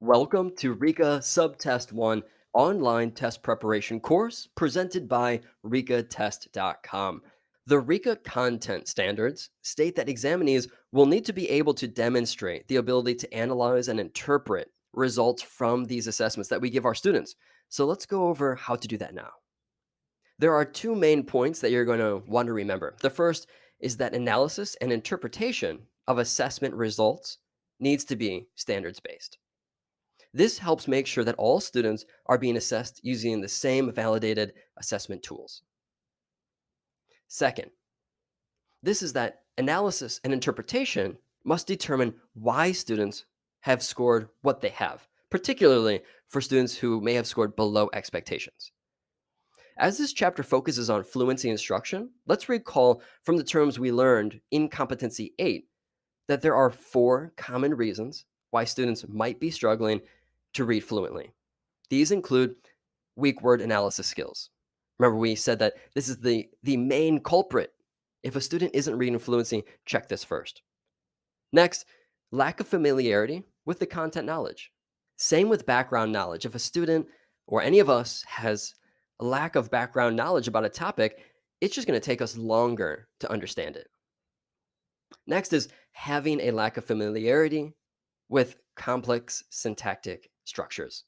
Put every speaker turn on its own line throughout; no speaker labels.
Welcome to Rica Subtest 1 online test preparation course presented by ricatest.com. The Rica content standards state that examinees will need to be able to demonstrate the ability to analyze and interpret results from these assessments that we give our students. So let's go over how to do that now. There are two main points that you're going to want to remember. The first is that analysis and interpretation of assessment results needs to be standards based. This helps make sure that all students are being assessed using the same validated assessment tools. Second, this is that analysis and interpretation must determine why students have scored what they have, particularly for students who may have scored below expectations. As this chapter focuses on fluency instruction, let's recall from the terms we learned in Competency 8 that there are 4 common reasons why students might be struggling to read fluently. These include weak word analysis skills. Remember, we said that this is the main culprit. If a student isn't reading fluency, check this first. Next, lack of familiarity with the content knowledge. Same with background knowledge. If a student or any of us has a lack of background knowledge about a topic, it's just going to take us longer to understand it. Next is having a lack of familiarity with complex syntactic structures,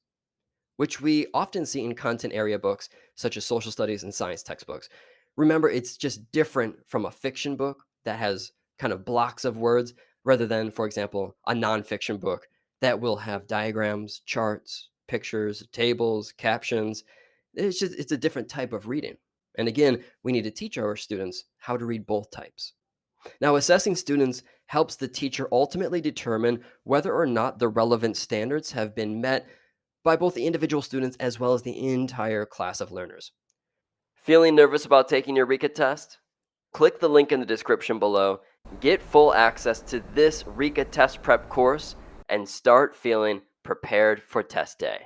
which we often see in content area books such as social studies and science textbooks. Remember, it's just different from a fiction book that has kind of blocks of words rather than, for example, a nonfiction book that will have diagrams, charts, pictures, tables, captions. It's a different type of reading. And again, we need to teach our students how to read both types. Now, assessing students helps the teacher ultimately determine whether or not the relevant standards have been met by both the individual students as well as the entire class of learners. Feeling nervous about taking your Rica test? Click the link in the description below, get full access to this Rica test prep course, and start feeling prepared for test day.